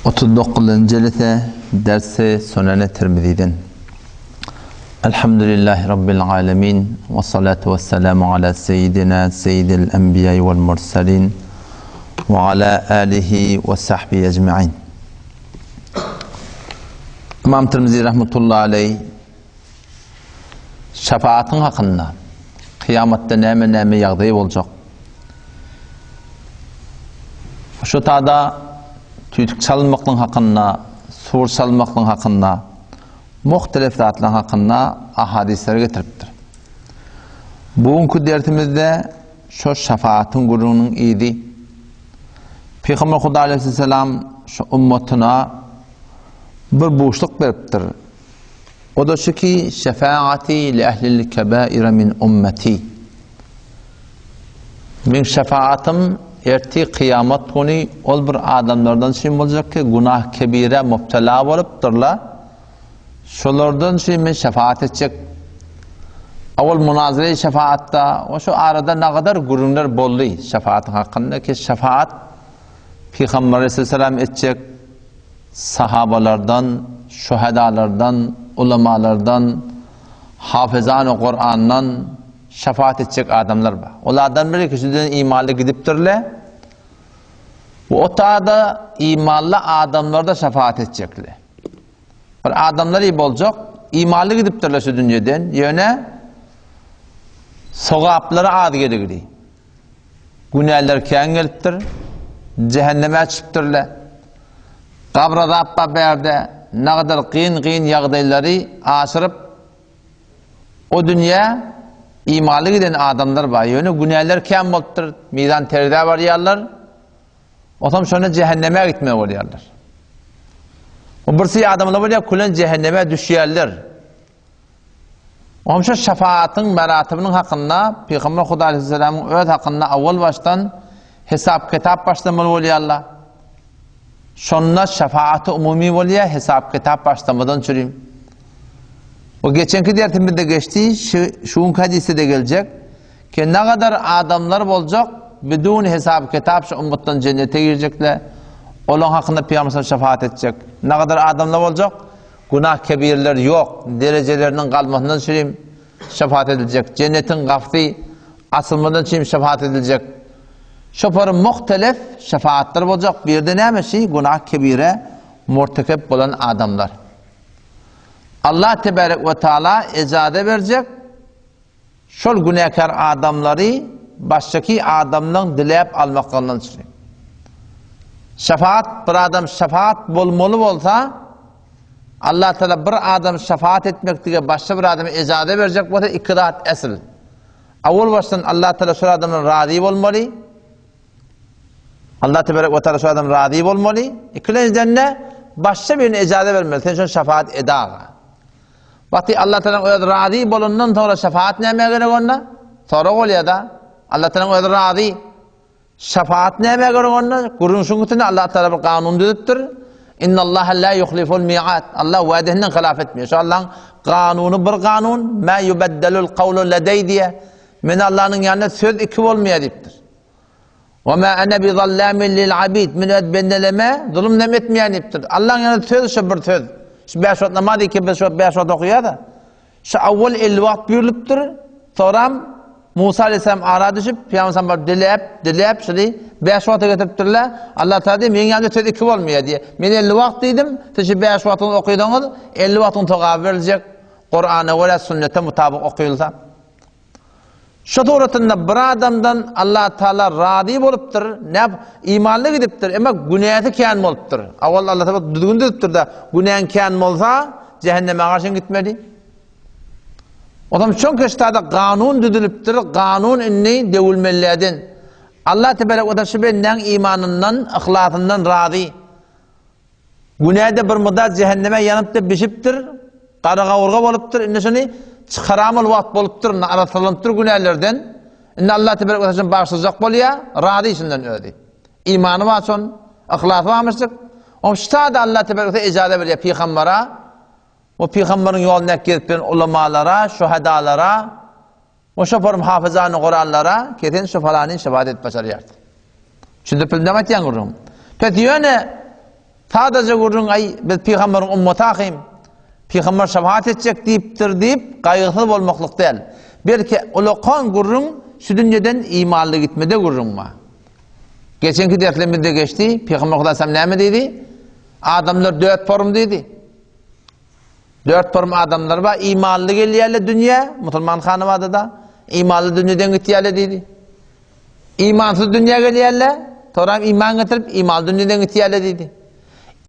39. Celese dersi Sunan-ı Tirmizi'den. Elhamdülillahi Rabbil alemin ve salatu ve selamu ala seyyidina seyyidil enbiyayı vel mursalin ve ala alihi ve sahbihi ecma'in. İmam Tirmizi rahmetullahi aleyh şefaatın hakkında kıyamette näme ýagdaý boljak. Şu tada tüýtük çalmaklığın hakkında, sur çalmaklığın hakkında, muhtelif zatlaryň hakkında ahadisler getiripdir. Bugünkü dersimizde şu şefaatin gurunun idi. Peygamber Huda aleyhisselam şu ummatına bir boşluk beripdir. O da şu ki şefaati li ehlil kebair min ummeti. Min şefaatim erti kıyamet günü ol bir adamlardan şey olacak ki günah kebire müptela olupdurlar. Şolardan şey men şefaat edecek. Awal münazire şefaatta o şu arada ne kadar gurunlar bolly şefaat hakkında ki şefaat Peygamber aleyhisselam edecek, sahabalardan, şuhadalardan, ulemalardan, hafızan-ı Kur'an'dan şefaat edecek adamlar var. Onlardan biri kişiden imanlı gidiptirler. O tada imanlı adamlar da şefaat edecekler. Bir adamlar iyi olacak, imanlı gidiptirler şu dünyadan. Yöne sogapları adı gelir. Günahlar kâň gelipdir, cehenneme çıkıptırlar. Kabrada appa berde ne kadar kıyın ýagdaýlary aşırıp o dünya imanlı giden adamlar var. Yöne günahlar kâň bolupdyr, meydan teride barýarlar. Otam şonu cehenneme gitmeye bolýarlar. O birsi adamlar bolýar, kulen cehenneme düşýärler. Omşa şefaatin meratibining hakkında Peygamber Huda aleyhisselam'ın öz hakkında awal baştan hesap kitap başlamaly bolýarlar. Şonna şefaati umumi bolýar, hesap kitap başlamadan çürüyüm. O geçenki dersimizde geçti, şu hadisi de gelecek ki ne kadar adamlar bolacak bidun hesap kitap şu ummattan cennete girecekler. Olan hakkında Peygamber şefaat edecek. Ne kadar adamlar olacak? Günah kebirler yok. Derecelerinin kalmasından çürüyüm şefaat edilecek. Cennetin gafri asılmadan çürüyüm şefaat edilecek. Şoför muhtelif şefaatler olacak. Bir de ne şey? Günah kebire murtekep olan adamlar. Allah tebarek ve taala icade verecek. Şol günahkar adamları baştaki adamdan dilep almaklarından çıkıyor. Şefaat bir adam şefaat bolmalı olsa Allah Teala bir adam şefaat etmek diye başka bir adama icade verecek. Bu da ikrat esl. Avval baştan Allah Teala şu adamdan razı olmalı. Allah tebarek ve taala şu adam razı olmalı. İkinciden ne? Başka birine icade vermeli. Sen şu şefaat eda. Vakti Allah Teala razı bolundan sonra şefaat näme gerek onda? Sonra bolýar da. Allah Teala razı. Şefaat näme gerek onda? Gurunşuňytyny Allah Teala bir kanun düzüpdir. İnnallaha la yuhliful mi'at. Allah vaadihinden hilaf etmiyor. Şu Allah'ın kanunu bir kanun. Ma yubeddelul kavlu ledey diye. Men Allah'ın yanında söz iki olmaya deyipdir. وَمَا أَنَا بِظَلَّامٍ لِلْعَبِيدِ Min ödbendeleme, zulüm etmeyen deyipdir. Allah'ın yanında söz şu bir söz. Şu 5 vakit namaz ki 5 vakit okuyor da. Şu avval 50 vakit buyurulupdur. Sonra Musa aleyhisselam ara düşüp Peygamber dilep şöyle 5 vakit getiripdirler. Allah Teala diyor men yanında söz iki olmuyor diye. Men 50 vakit dedim. Siz 5 vakit okuydunuz. 50 vakit toga verilecek. Kur'an'a ve sünnete mutabık okuyulsa. Şu doğrultuda bir adamdan Allah Teala razı bolupdyr, ne imanlı gidipdir, ama günahı kän bolupdyr. Awal Allah Teala düzgün düzüpdir da günahın kän bolsa cehenneme garşy gitmeli. Adam çok keştada kanun düzülüpdir, kanun inni dewilmellerden. Allah tebarek ve teala benden imanından, ihlasından razı. Günahda bir müddet cehenneme yanıp da bişipdir, qarağa urga bolupdyr, indi şunu çıkaramıl vakt bolupdyr, arasalantyr günahlardan. Indi Allah tebarek ve teala bağışlayacak bolýar, razı işinden ödi. İmanı var son, ihlasy varmyşdyk. O ştada Allah tebarek ve teala icade berýär peýgambera. O peýgamberiň ýoluna gelipden ulemalara, şuhadalara, o şoforum hafızan-ı Kur'anlara, keten şu falanyň şefaat et başarýar. Şunda pil demek ýa-da. Peki ýöne Sadece gurrun ay biz peygamberin ümmeti akıyım. Peygamber şefaat edecek deyip kaygısı olmaklık değil. Belki ulukan gurrun şu dünyadan imanlı gitmede gurrun var. Geçenki derslerimizde geçti. Peygamber Kudasam ne mi dedi? Adamlar 4 form dedi. 4 form adamlar var. İmanlı geliyorlar dünya. Müslüman hanımadı da. İmanlı dünyadan gittiyorlar dedi. İmansız dünya geliyorlar. Sonra iman getirip imanlı dünyadan gittiyorlar dedi.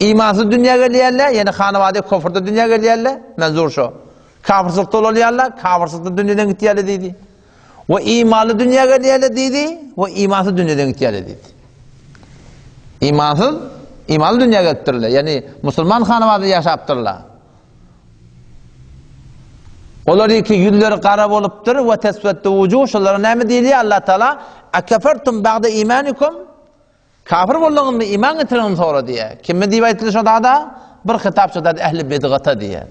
İmansız dünya geliyorlar. Yani hanımadı kofurda dünya geliyorlar. Menzur şu. Kafırsızlıkta oluyorlar. Kafırsızlıkta dünyadan gittiyorlar dedi. Ve imanlı dünya geliyorlar dedi. Ve imansız dünyadan gittiyorlar dedi. İmansız, imanlı dünya getirirler. Yani Müslüman hanımadı yaşaptırlar. Olar iki yüzleri kara bolupdur ve tesveddu vucuh. Şunlara näme diýdi Allah Taala? Akafartum ba'da imanikum? Kafir bolduğuňyzmy iman getirin sonra diye. Kim diýip aýtdylar şonda da? Bir hitapçyda ehli bidgata diye.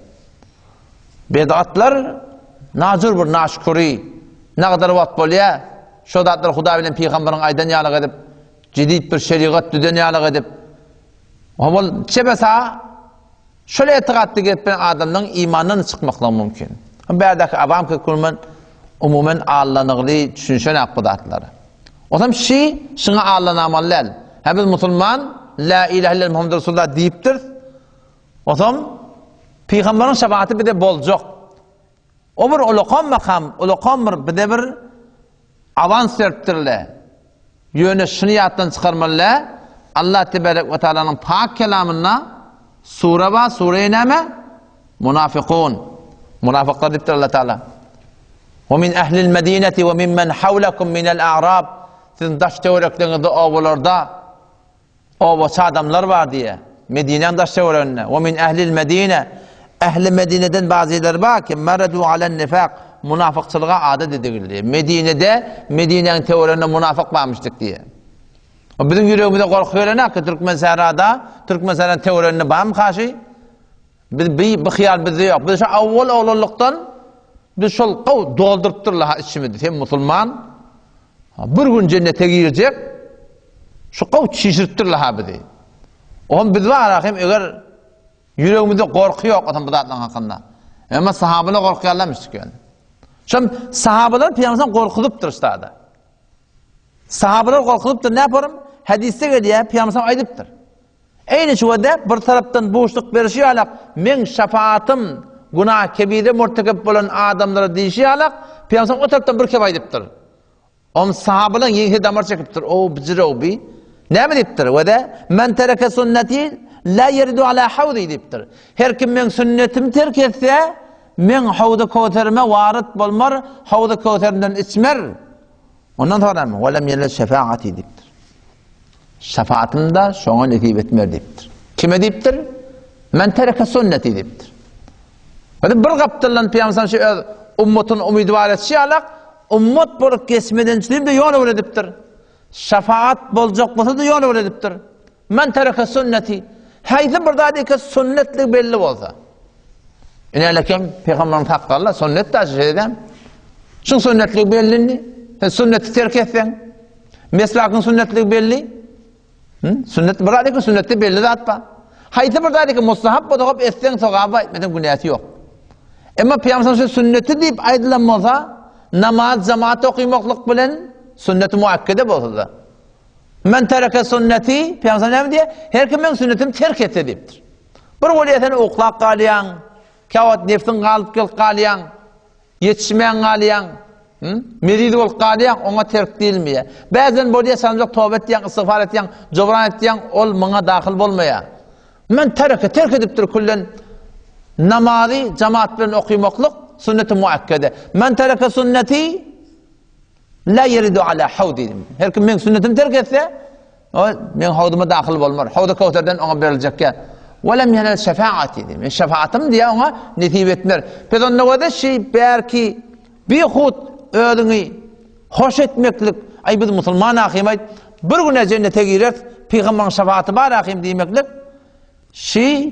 Bid'atlar nazır bir naşkuri. Ne kadar wagt bolýa? Şu zatlar Huda bilen peýgamberiň aýdan ýalyk edip, jedid bir şeriat düden ýalyk edip. Ol çebesa şöyle etiqatly gitpen adamyň imandan çykmaklygy mümkin. Bärdäki awam kökülmen umumen Allah'nıgly düşünşen akıdatlary. Otam şuna Allah'namallar. Hem biz Müslüman la ilahe illallah Muhammed Resulullah diýipdir. Otam peýgamberiň şefaati bide boljak. O bir ulukan makam, ulukan bir bir avans serptirle. Yöne şunu yattan çıkarmalı. Allah Tebarek ve Teala'nın pak kelamına sure va sure-i näme? Munafiqun. Munafıklar diptir Allah Teala. Ve min ehlil medineti ve mimmen havlakum minel a'rab. Sizin daş teoreklerinizi ovalarda ovaçı adamlar var diye. Medine'nin daş teoreklerine. Ve min ehlil medine. Ehli Medine'den bazıları var ki meredu alen nifak. Munafıkçılığa adet edildi. Medine'nin teorilerine münafık varmıştık diye. Bizim yüreğimizde korkuyor ne ki Türkmen Serra'da, Türkmen Serra'nın teorilerine bağım karşı. Bir hıyal bizde yok. Biz şu avval oğluluktan biz şol doldurtturlar içimizi. Hem Müslüman bir gün cennete girecek şu çişirttirler bizi. Oğlum biz var hem eğer yüreğimizde korku yok adam bu zatların hakkında. Ama sahabeler korkuyorlarmış ki. Şimdi sahabeler Peygamber'den korkulup duruştadı. Sahabeler korkulup dur ne yaparım? Hadiste geliyor Peygamber'den aydıptır. Aynı şuada bir taraftan boşluk verişi alak, men şefaatim günah kebire murtekep bolan adamlara deyişi alak, Peygamber'den o taraftan bir kep aydıptır. Om sahabeler yeni damar çekiptir. O bizire o bi. Ne mi deyiptir? Ve de men tereke sünneti la yeridu ala havdi deyiptir. Her kim men sünnetimi terk etse men havda kawterime varit bolmar, havda kawterinden içmer. Ondan sonra mı? Ve lem yenel şefaati deyiptir. Şefaatimde şoňa netip etmer deyiptir. Kime deyiptir? Men tereke sünneti deyiptir. Hadi bir gapdyrlan Peygamber şu ummatyn umidwar etşi alak, ummat bolup kesmeden çydyp de ýoly öredipdir. Şefaat boljak bolsa da ýoly öredipdir. Men tereke sünneti. Haýdy bir dadiki sünnetlik belli bolsa. Enelekem Peygamberimiz haqqalla sünnet taşy edem. Şu sünnetlik belli. Sen sünneti terk etsen, meslakın sünnetlik belli. Sünnet bir dadiki sünneti belli zatpa. Haýdy bir dadiki mustahap bolsa etsen sogaba etmeden günäsi ýok. Emma Peygamberimiz sünneti diýip aýdylan bolsa, namaz jamaat okuymaklyk bilen sünneti muakkede bolsa. Men tereke sünneti, Peygamber näme diýär? Her kim men sünnetimi terk etse diýipdir. Bir bolýasan oklap galýan, kawat nefsin galyp gelip galýan, yetişmeýän galýan, merid bolup galýan, oňa terk diýilmeýär. Bäzen bolýasan tawba etýän, istigfar etýän, jobran etýän, ol maňa dahyl bolmaýar. Men terk edipdir kullen namazy jamaat bilen okuymaklyk sünneti muakkede. Men tereke sünneti la yeridu ala havdi. Her kim men sünnetimi terk etse, men havdyma dahyl bolmar. Havda kawterden oňa beriljekkä. Welem yenel şefaati. Şefaatim diýe oňa netip etmer. Pedonda wada belki bir hut ödüňi hoş etmeklik. Ay biz musulman ahim aýt, bir gün cennete girer, Peýgamberiň şefaati bar ahim diýmeklik.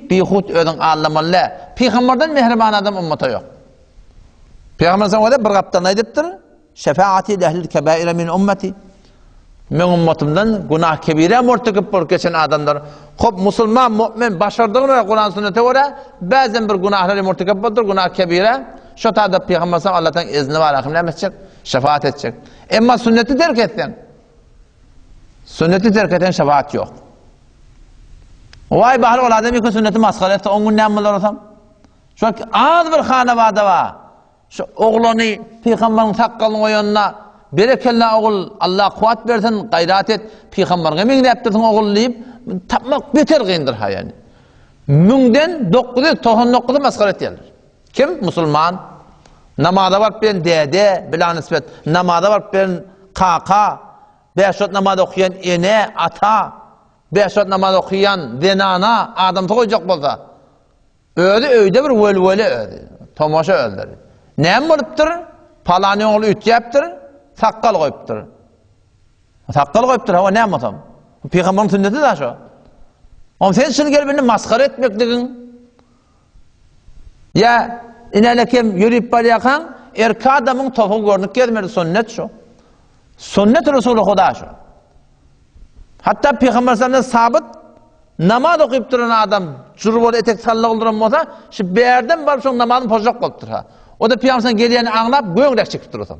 Bir hut ödüň allamaly. Peýgamberden mehriban adam ummata ýok. Peýgamber wada bir gapdan aýdypdyr. Şefaati ehlil kebaire min ummeti. men ummatımdan günah kebire mortekip bolup geçen adamlar. Hop musulman, mümin başardığına Kur'an sünnete göre bazen bir günahları mortekip boldur, günah kebire. Şu taada Peygamber sallallahu Allah'tan izni var, akımlar edecek, şefaat edecek. Ama sünneti terk etsen, sünneti terk eden şefaat yok. Vay bahar ol adam ki sünneti maskara etse, 10 gün ne ammalar olsam? Şu az bir hanevada var. Şu oğlunu Peygamber'in sakkalını koyanına, berekella oğul, Allah kuvvet versin, gayret et, Peygamber'in emin yaptırsın oğul deyip, tapmak beter gıyındır ha yani. Münden 999'u maskara ettiler. Kim? Musulman. Namada var ben dede, bila nispet. Namada var ben kaka. 5 saat namaz okuyan ene, ata. 5 saat namaz okuyan denana, adam koyacak bolsa. Öyle öyde bir völvöle öyle. Tomaşa öldür. Näme bolupdyr? Palany oğlu üt yaptyr, sakkal koyupdyr. Sakkal koyupdyr, ha näme otam? Peygamber'in sünneti de şu. Ama sen şunu gelip beni maskara etmekdigin. Ya inelekem yürüyüp baryakan erki adamın topu görünüp gelmedi, sünnet şu. Sünnet Resulü Huda şu. Hatta Peygamber sallallahu sabit namaz okuyup duran adam curbol etek salla olduran olsa şu berden barıp şu namazın pozak bolupdyr ha. O da Peygamber'in geliyeni anlap göňlek çekip duratan.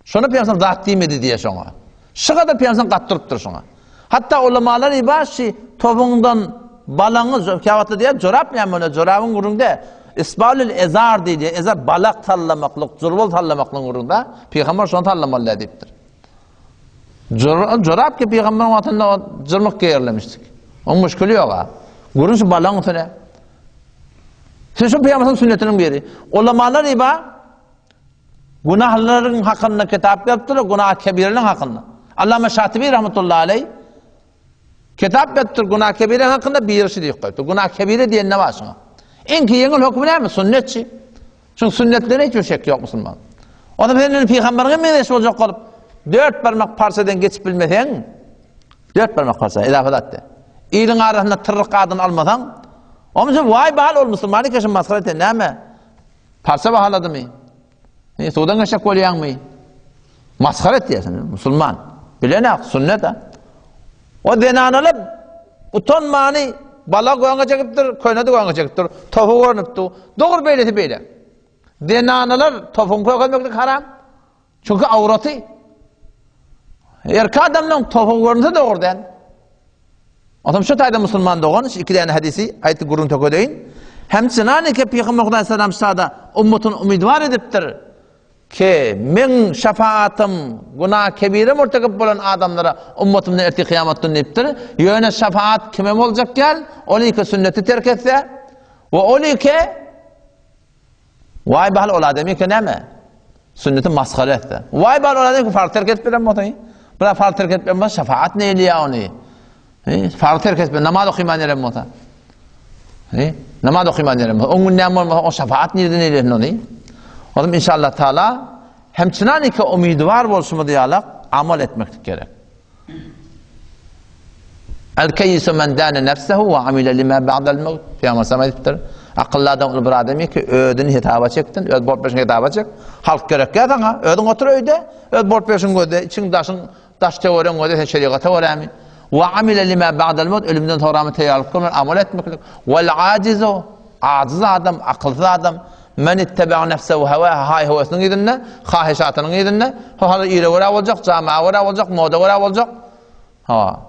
Şonu Peygamber zat diýmedi diye şoňa. Şu kadar Peygamber gatdyrypdyr şoňa. Hatta ulamalar ibaşy topundan balaňy kawatly diýip jorap näme jorabın gurunda isbalul ezar diýdi. Ezar balak tallamaklyk, curbol tallamaklyk gurunda Peygamber şonu tallamaly diýipdir. Jorap ki Peygamber'in watynda jırmyk giyerlemişdik. O müşkili yok ha. Gurun şu balaň üstüne. Şu Peygamber'in sünnetinin biri. Ulamalar iba günahların hakkında kitap yaptılar, günah kebirinin hakkında. Allame Şatibi rahmetullahi aleyh kitap yaptır günah kebirinin hakkında bir şey diyor. Günah kebiri diyen ne var şuna? En ki yengil hükmü ne mi? Sünnetçi. Çünkü sünnetlerine hiçbir şek yok Müslüman. O da benim Peygamber'in meneş olacak kalıp 4 parmak parçadan geçip bilmesen 4 parmak parça ilafet etti. İyiliğin arasında tırrık adını almasan onun için vay bahal ol Müslümanı keşin maskara etti. Ne mi? Parça bahaladı mı? Sudan geçecek koyuyan mı? Maskara etti ya sen Müslüman. Bilenek sünnet ha. O denanalıp utanmani bala koyanga çekiptir, koynadı koyanga çekiptir. Tofu görünüptü. Doğru beyleti beyle. Denanalar tofun koymak haram. Çünkü avratı. Erki adamdan tofu görünse de oradan. Adam şu tayda Müslüman doğan, 2 tane hadisi ayeti gurun töködeyin. Hem çınani ki Peygamber Aleyhisselam sada ummatın umidvar ediptir. Ki men şefaatim günah kebire mortekip bolan adamlara ummatımdan erti kıyametten niptir. Yöne şefaat kime olacak gel? Oli ki sünneti terk etse ve oli ki vay bahal ol ademi ki neme? Sünneti maskara etse. Vay bahal ol ademi ki fark terk etmeden mi otayı? Buna fark terk etmeden şefaat neyli ya onu? Fark terk etmeden namaz okuyman yerem ota. Namaz okuyman yerem ota. Onun neyem olmasa o şefaat neydi neyli onu? Oğlum inşallah Teala hem çınani ki umidvar bolşumu diyalak amal etmek gerek. El-keyyisu men dâne nefsehu ve amile lima ba'del mevt. Peygamber samettir. Akıllı adam bir adamı ki ödünü hitaba çektin, öd bort peşin hitaba çek. Halk gerek ya sana, ödün otur öyde, öd bort peşin öde, için daş teoren öde, sen şeriat teoremi. Ve amile lima ba'del mevt, ölümden sonra teyarlık kılır, amal etmeklik. Vel acizu, aciz adam, akılsız adam. Men itteba nefsehu heva hay hevesinin gidinne, kahişatının gidinne, hala ire vera olacak, camiye vera olacak, moda vera olacak. Ha.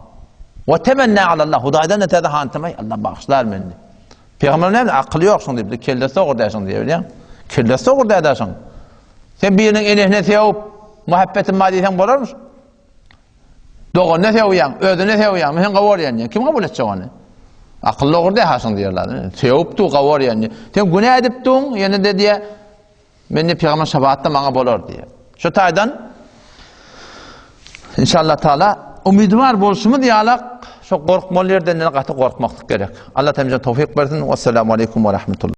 Ve temenna alallah, Hudaydan netede hantamay, Allah bağışlar beni. Peygamber ne? Akıllı yoksun deyip, kellesi okur dersin diye biliyor musun? Kellesi okur dersin. Sen birinin enehine sevip, muhabbetin madiysen bolar mısın? Doğru ne seviyen, ödü ne seviyen, sen kavur yani. Kim kabul edecek onu? Akıllı okur dersin diyorlar. Sevip tu kavur yani. Sen günah edip tu, yani de diye, beni Peygamber şefaatte bana bolar diye. Şu taydan, inşallah Teala, umidvar bolşumu diyalak, şu korkmalı yerden ne kadar korkmaklık gerek. Allah temizden tevfik versin. Vesselamu aleyküm ve rahmetullah.